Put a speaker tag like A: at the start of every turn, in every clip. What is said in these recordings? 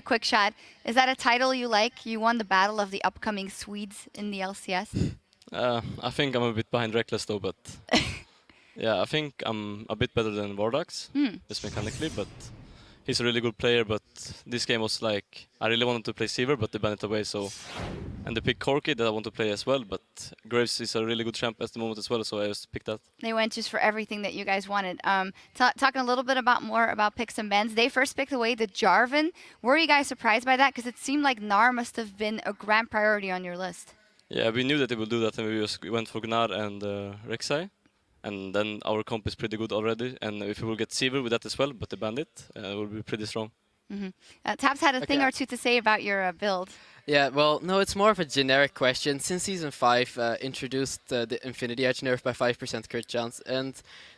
A: quick shot. Is that a title you like? You won the battle of the upcoming Swedes in the LCS.
B: I think I'm a bit behind Reckless though, but yeah, I think I'm a bit better than VODS, just mechanically, but he's a really good player. But this game was like, I really wanted to play Seaver, but they banned it away, so... And they picked Corki that I want to play as well, but Graves is a really good champ at the moment as well, so I just picked that.
A: They went just for everything that you guys wanted. Talking a little bit more about picks and bans. They first picked away the Jarvan. Were you guys surprised by that? Because it seemed like Gnar must have been a grand priority on your list.
B: Yeah, we knew that they would do that, and we just went for Gnar and Rek'Sai. And then our comp is pretty good already, and if we will get Seaver with that as well, but they banned it, it will be pretty strong.
A: Taps had a thing or two to say about your build.
C: Yeah, well, no, it's more of a generic question. Since Season 5 introduced the Infinity Edge nerf by 5% crit chance, and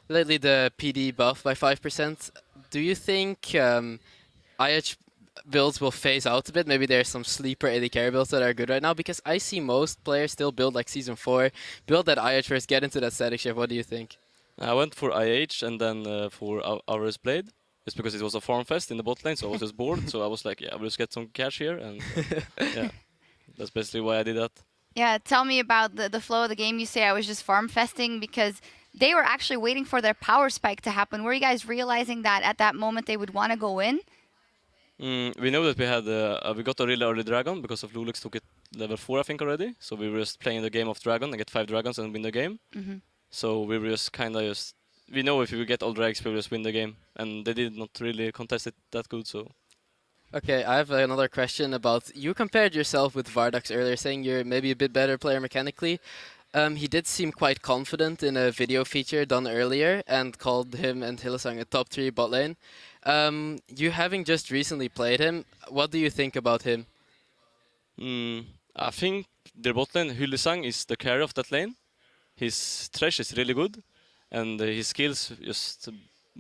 C: lately the PD buff by 5%, do you think IH builds will phase out a bit? Maybe there's some sleeper AD carry builds that are good right now, because I see most players still build like Season 4, build that IH first, get into that static shift. What do you think?
B: I went for IH and then for Aura's Blade. Just because it was a farm fest in the bot lane, so I was just bored. So I was like, yeah, we'll just get some cash here, and yeah, that's basically why I did that.
A: Yeah, tell me about the flow of the game. You say I was just farm festing because they were actually waiting for their power spike to happen. Were you guys realizing that at that moment they would want to go in?
B: We know that we had we got a really early dragon because of Lulix took it level 4, I think, already. So we were just playing the game of dragon and get 5 dragons and win the game. So we were just kind of just... We know if we get all drags, we will just win the game. And they did not really contest it that good, so...
C: Okay, I have another question about... You compared yourself with Vardax earlier, saying you're maybe a bit better player mechanically. He did seem quite confident in a video feature done earlier and called him and Hylissang a top 3 bot lane. You having just recently played him, what do you think about him?
B: I think their bot lane, Hylissang, is the carry of that lane. His thresh is really good. And his skills, just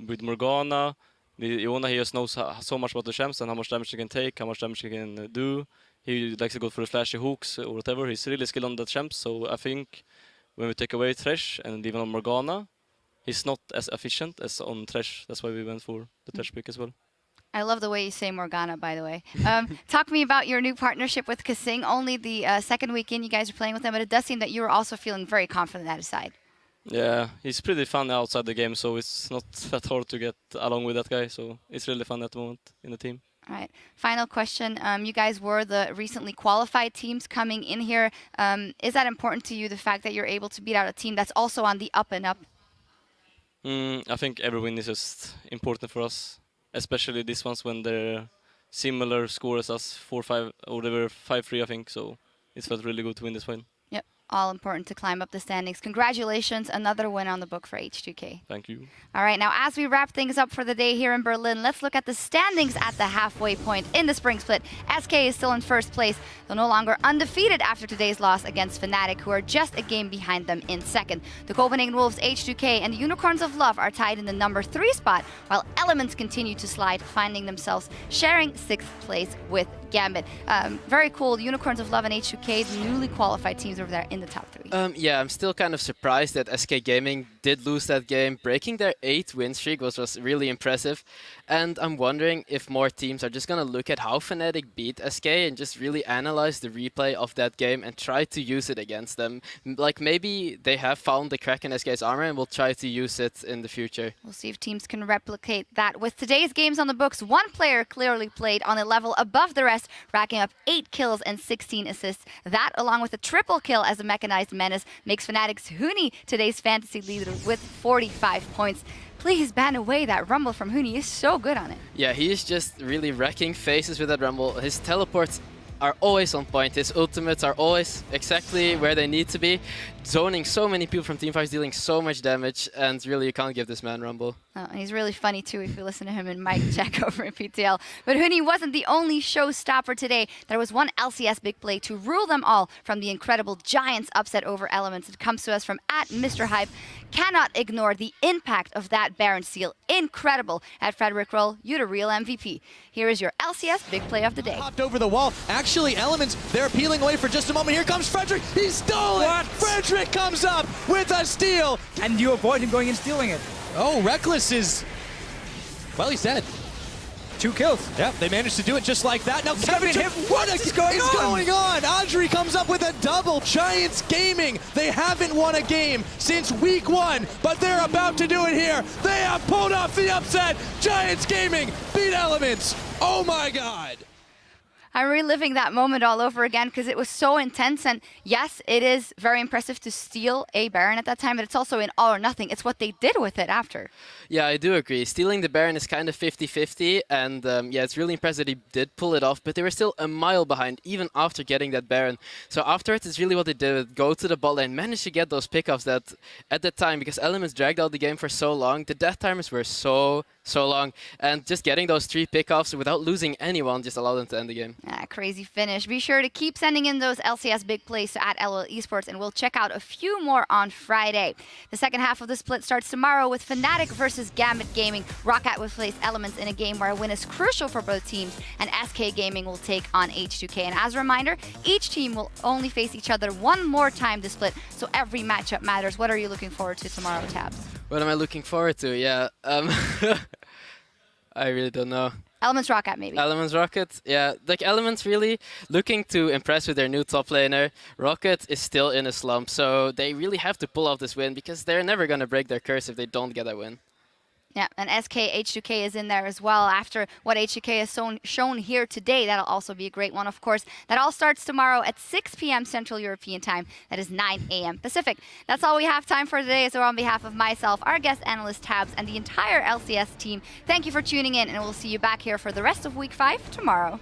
B: with Morgana, Iona, he just knows so much about the champs and how much damage he can take, how much damage he can do. He likes to go for the flashy hooks or whatever. He's really skilled on the champs, so I think when we take away Thresh and leave on Morgana, he's not as efficient as on Thresh. That's why we went for the Thresh pick as well.
A: I love the way you say Morgana, by the way. Talk to me about your new partnership with Kasing. Only the second week in, you guys are playing with him, but it does seem that you were also feeling very confident at his side.
B: Yeah, he's pretty fun outside the game, so it's not that hard to get along with that guy. So it's really fun at the moment in the team.
A: All right. Final question. You guys were the recently qualified teams coming in here. Is that important to you, the fact that you're able to beat out a team that's also on the up and up?
B: I think every win is just important for us, especially these ones when they're similar score as us, 4-5, or they were 5-3, I think. So it felt really good to win this win.
A: Yep. All important to climb up the standings. Congratulations, another win on the book for H2K.
B: Thank you.
A: All right, now as we wrap things up for the day here in Berlin, let's look at the standings at the halfway point in the Spring Split. SK is still in first place, though no longer undefeated after today's loss against Fnatic, who are just a game behind them in second. The Copenhagen Wolves, H2K, and the Unicorns of Love are tied in the number 3 spot, while Elements continue to slide, finding themselves sharing 6th place with Gambit. Very cool. The Unicorns of Love and H2K, the newly qualified teams over there in the top 3.
C: Yeah, I'm still kind of surprised that SK Gaming did lose that game. Breaking their 8th win streak was really impressive. And I'm wondering if more teams are just going to look at how Fnatic beat SK and just really analyze the replay of that game and try to use it against them. Like maybe they have found the crack in SK's armor and will try to use it in the future.
A: We'll see if teams can replicate that. With today's games on the books, one player clearly played on a level above the rest, racking up 8 kills and 16 assists. That, along with a triple kill as a mechanized menace, makes Fnatic's Huni today's fantasy leader with 45 points. Please ban away that Rumble from Huni. He's so good on it.
C: Yeah, he's just really wrecking faces with that Rumble. His teleports are always on point. His ultimates are always exactly where they need to be. Zoning so many people from Team 5, dealing so much damage, and really you can't give this man Rumble.
A: Oh, and he's really funny too if you listen to him and Mike check over in PTL. But Huni wasn't the only showstopper today. There was one LCS big play to rule them all from the incredible Giants upset over Elements. It comes to us from @MrHype. Cannot ignore the impact of that Baron seal. Incredible. At Frederick Roll, you the real MVP. Here is your LCS big play of the day.
D: Hopped over the wall. Actually, Elements, they're peeling away for just a moment. Here comes Frederick. He stole it.
E: What?
D: Frederick comes up with a steal.
E: And you avoid him going and stealing it.
D: Oh, Reckless is... Well, he's dead.
E: 2 kills.
D: Yeah, they managed to do it just like that. Now Kevin,
E: hit. What is going on?
D: Audrey comes up with a double. Giants Gaming, they haven't won a game since week 1, but they're about to do it here. They have pulled off the upset. Giants Gaming beat Elements. Oh my God.
A: I'm reliving that moment all over again because it was so intense. And yes, it is very impressive to steal a Baron at that time, but it's also in all or nothing. It's what they did with it after.
C: Yeah, I do agree. Stealing the Baron is kind of 50-50, and yeah, it's really impressive that he did pull it off, but they were still a mile behind even after getting that Baron. So afterwards, it's really what they did. Go to the bot lane, manage to get those pickoffs that at that time, because Elements dragged out the game for so long, the death timers were so long, and just getting those 3 pickoffs without losing anyone just allowed them to end the game.
A: Crazy finish. Be sure to keep sending in those LCS big plays to @LOL Esports, and we'll check out a few more on Friday. The second half of the split starts tomorrow with Fnatic versus Gambit Gaming. Roccat will face Elements in a game where a win is crucial for both teams, and SK Gaming will take on H2K. And as a reminder, each team will only face each other one more time this split, so every matchup matters. What are you looking forward to tomorrow, Tabs?
C: What am I looking forward to? Yeah, I really don't know.
A: Elements Roccat, maybe.
C: Elements Rocket, yeah. Like, Elements really looking to impress with their new top laner. Rocket is still in a slump, so they really have to pull off this win because they're never going to break their curse if they don't get a win.
A: Yeah, and SK H2K is in there as well. After what H2K has shown here today, that'll also be a great one, of course. That all starts tomorrow at 6 p.m. Central European Time. That is 9 a.m. Pacific. That's all we have time for today. So on behalf of myself, our guest analyst Tabs, and the entire LCS team, thank you for tuning in, and we'll see you back here for the rest of Week 5 tomorrow.